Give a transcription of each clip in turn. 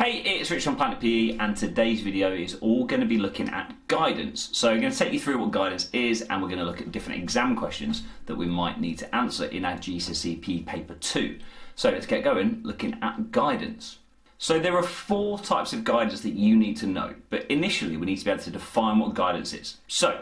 Hey, it's Rich from Planet PE, and today's video is all going to be looking at guidance. So I'm going to take you through what guidance is, and we're going to look at different exam questions that we might need to answer in our GCSE PE paper 2. So let's get going looking at guidance. So there are 4 types of guidance that you need to know, but initially we need to be able to define what guidance is. So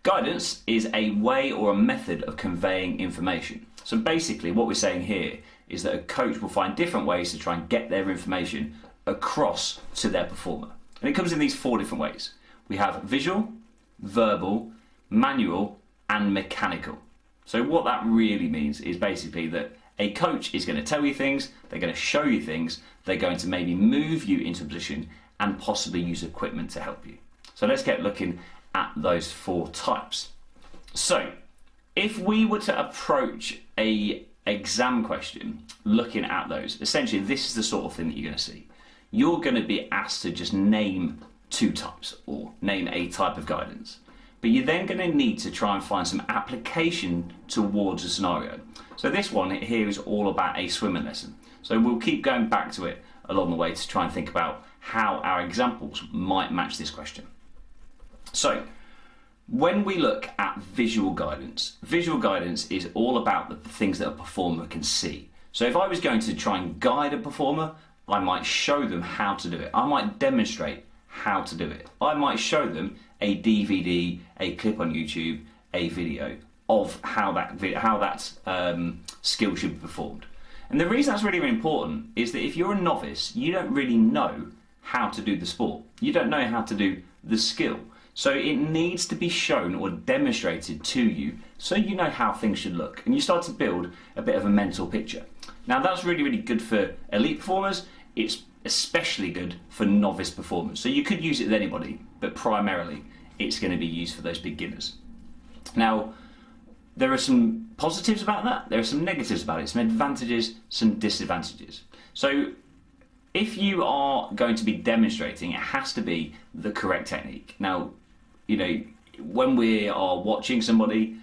guidance is a way or a method of conveying information. So basically what we're saying here is that a coach will find different ways to try and get their information across to their performer. And it comes in these 4 different ways. We have visual, verbal, manual, and mechanical. So what that really means is basically that a coach is going to tell you things, they're going to show you things, they're going to maybe move you into a position and possibly use equipment to help you. So let's get looking at those 4 types. So if we were to approach a exam question looking at those, essentially this is the sort of thing that you're going to see. You're going to be asked to just name 2 types or name a type of guidance. But you're then going to need to try and find some application towards a scenario. So this one here is all about a swimming lesson. So we'll keep going back to it along the way to try and think about how our examples might match this question. So when we look at visual guidance is all about the things that a performer can see. So if I was going to try and guide a performer, I might show them how to do it. I might demonstrate how to do it. I might show them a DVD, a clip on YouTube, a video of how that skill should be performed. And the reason that's really, really important is that if you're a novice, you don't really know how to do the sport. You don't know how to do the skill. So it needs to be shown or demonstrated to you so you know how things should look. And you start to build a bit of a mental picture. Now that's really, really good for elite performers. It's especially good for novice performers. So you could use it with anybody, but primarily it's going to be used for those beginners. Now, there are some positives about that. There are some negatives about it, some advantages, some disadvantages. So if you are going to be demonstrating, it has to be the correct technique. Now, you know, when we are watching somebody,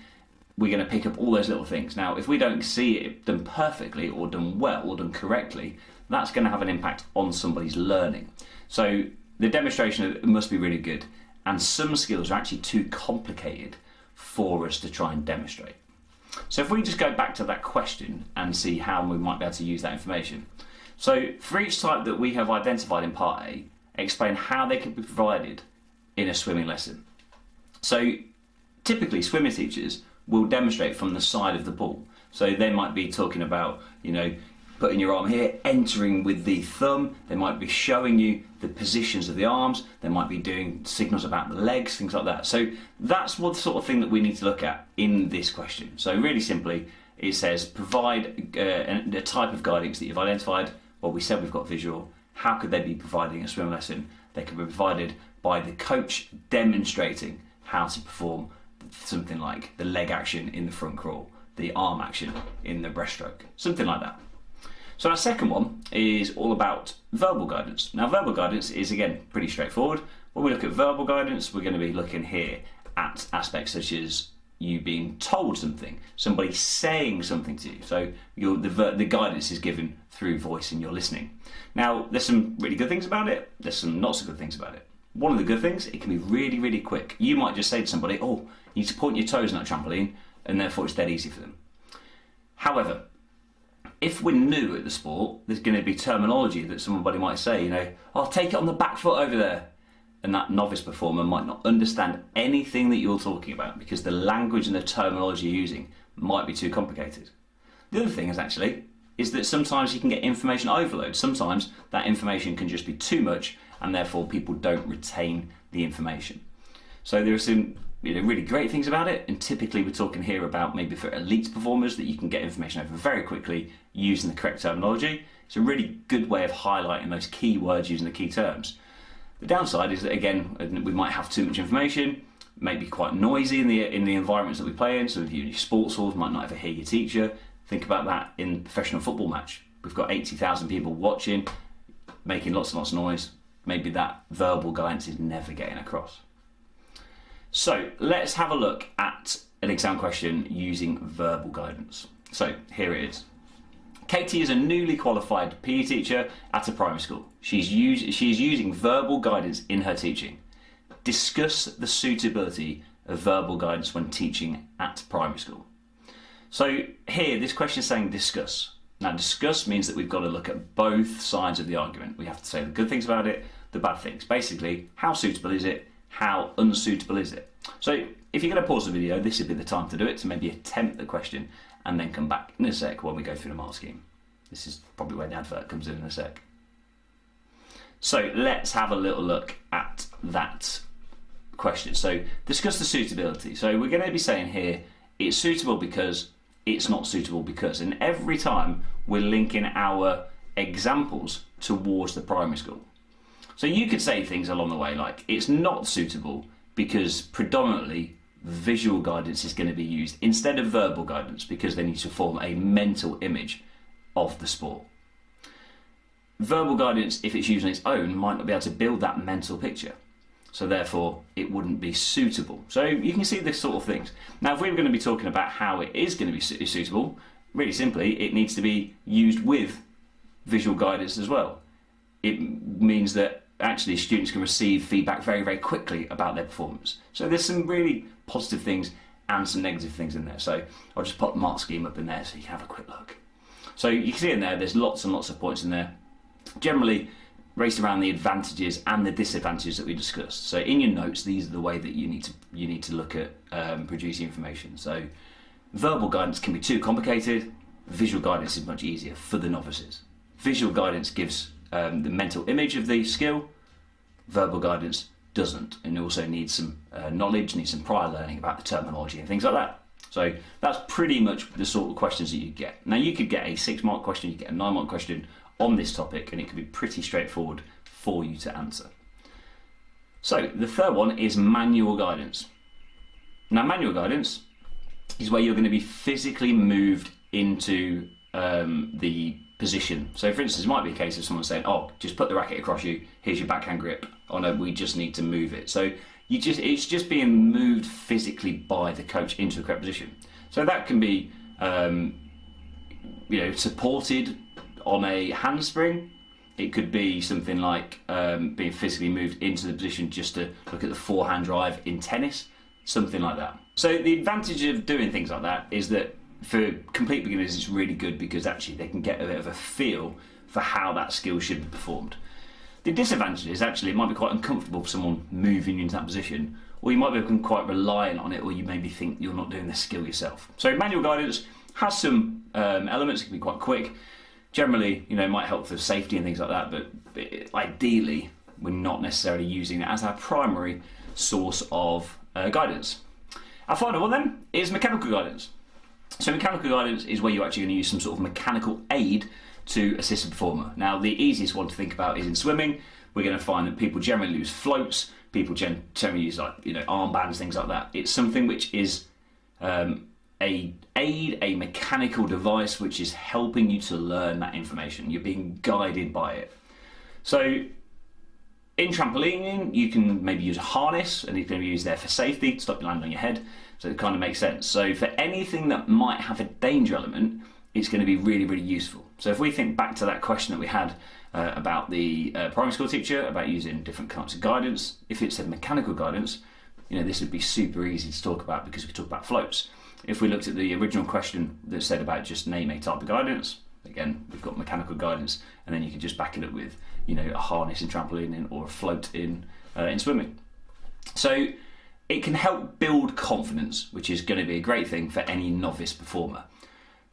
we're going to pick up all those little things. Now, if we don't see it done perfectly or done well or done correctly, that's going to have an impact on somebody's learning. So the demonstration must be really good, and some skills are actually too complicated for us to try and demonstrate. So if we just go back to that question and see how we might be able to use that information. So for each type that we have identified in part A, explain how they can be provided in a swimming lesson. So typically swimming teachers will demonstrate from the side of the pool. So they might be talking about, you know, putting your arm here, entering with the thumb. They might be showing you the positions of the arms. They might be doing signals about the legs, things like that. So that's what sort of thing that we need to look at in this question. So really simply, it says provide a type of guidance that you've identified. Well, we said we've got visual. How could they be providing a swim lesson? They can be provided by the coach demonstrating how to perform something like the leg action in the front crawl, the arm action in the breaststroke, something like that. So our second one is all about verbal guidance. Now verbal guidance is again pretty straightforward. When we look at verbal guidance, we're going to be looking here at aspects such as you being told something, somebody saying something to you. So the guidance is given through voice and you're listening. Now there's some really good things about it, there's some not so good things about it. One of the good things, it can be really, really quick. You might just say to somebody, oh, you need to point your toes on that trampoline, and therefore it's dead easy for them. However, if we're new at the sport, there's going to be terminology that somebody might say, you know, I'll take it on the back foot over there. And that novice performer might not understand anything that you're talking about because the language and the terminology you're using might be too complicated. The other thing is that sometimes you can get information overload. Sometimes that information can just be too much and therefore people don't retain the information. So there are some really great things about it, and typically we're talking here about maybe for elite performers that you can get information over very quickly using the correct terminology. It's a really good way of highlighting those key words using the key terms. The downside is that again, we might have too much information, maybe quite noisy in the environments that we play in. So if you're in your sports halls, might not ever hear your teacher. Think about that in a professional football match. We've got 80,000 people watching, making lots and lots of noise. Maybe that verbal guidance is never getting across. So let's have a look at an exam question using verbal guidance. So here it is. Katie is a newly qualified PE teacher at a primary school. She is using verbal guidance in her teaching. Discuss the suitability of verbal guidance when teaching at primary school. So here, this question is saying discuss. Now, discuss means that we've got to look at both sides of the argument. We have to say the good things about it, the bad things. Basically, how suitable is it? How unsuitable is it? So if you're going to pause the video, this would be the time to do it, to maybe attempt the question and then come back in a sec when we go through the mark scheme. This is probably where the advert comes in a sec. So let's have a little look at that question. So discuss the suitability. So we're going to be saying here, it's suitable because, it's not suitable because. And every time we're linking our examples towards the primary school. So you could say things along the way like, it's not suitable because predominantly visual guidance is going to be used instead of verbal guidance because they need to form a mental image of the sport. Verbal guidance, if it's used on its own, might not be able to build that mental picture. So therefore, it wouldn't be suitable. So you can see this sort of things. Now, if we were going to be talking about how it is going to be suitable, really simply, it needs to be used with visual guidance as well. It means that actually students can receive feedback very, very quickly about their performance. So there's some really positive things and some negative things in there. So I'll just pop the mark scheme up in there so you can have a quick look. So you can see in there, there's lots and lots of points in there. Generally, based around the advantages and the disadvantages that we discussed. So in your notes, these are the way that you need to look at producing information. So verbal guidance can be too complicated. Visual guidance is much easier for the novices. Visual guidance gives the mental image of the skill. Verbal guidance doesn't, and also needs some knowledge, needs some prior learning about the terminology and things like that. So that's pretty much the sort of questions that you get. Now you could get a 6-mark question, you get a 9-mark question on this topic, and it can be pretty straightforward for you to answer. So the third one is manual guidance. Now manual guidance is where you're going to be physically moved into the position. So for instance, it might be a case of someone saying, oh, just put the racket across you, here's your backhand grip. Oh no, we just need to move it. So it's just being moved physically by the coach into the correct position. So that can be supported on a handspring. It could be something like being physically moved into the position just to look at the forehand drive in tennis, something like that. So the advantage of doing things like that is that for complete beginners it's really good because actually they can get a bit of a feel for how that skill should be performed. The disadvantage is actually it might be quite uncomfortable for someone moving into that position, or you might become quite reliant on it, or you maybe think you're not doing the skill yourself. So manual guidance has some elements, it can be quite quick. Generally, it might help for safety and things like that, but ideally, we're not necessarily using it as our primary source of guidance. Our final one then is mechanical guidance. So mechanical guidance is where you're actually going to use some sort of mechanical aid to assist a performer. Now, the easiest one to think about is in swimming. We're going to find that people generally use floats, people generally use armbands, things like that. It's something which is a mechanical device which is helping you to learn that information. You're being guided by it. So in trampolining, you can maybe use a harness, and it's going to be used there for safety, to stop you landing on your head. So it kind of makes sense. So for anything that might have a danger element, it's going to be really, really useful. So if we think back to that question that we had about the primary school teacher, about using different kinds of guidance, if it said mechanical guidance, this would be super easy to talk about because we talk about floats. If we looked at the original question that said about just name a type of guidance, again, we've got mechanical guidance, and then you can just back it up with, a harness in trampolining or a float in swimming. So it can help build confidence, which is going to be a great thing for any novice performer.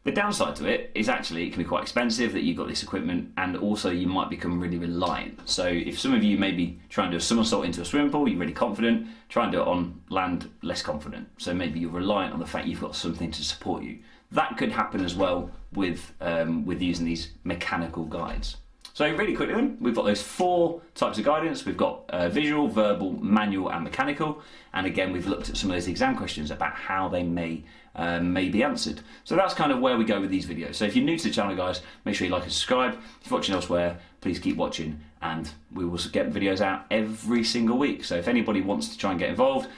The downside to it is actually it can be quite expensive that you've got this equipment, and also you might become really reliant. So if some of you maybe try and do a somersault into a swimming pool, you're really confident, try and do it on land, less confident. So maybe you're reliant on the fact you've got something to support you. That could happen as well with using these mechanical guides. So really quickly then, we've got those 4 types of guidance. We've got visual, verbal, manual and mechanical. And again, we've looked at some of those exam questions about how they may be answered. So that's kind of where we go with these videos. So if you're new to the channel, guys, make sure you like and subscribe. If you're watching elsewhere, please keep watching, and we will get videos out every single week. So if anybody wants to try and get involved,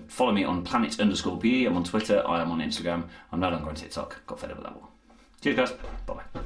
follow me on planet_PE. I'm on Twitter, I am on Instagram. I'm no longer on TikTok. Got fed up with that one. Cheers, guys. Bye-bye.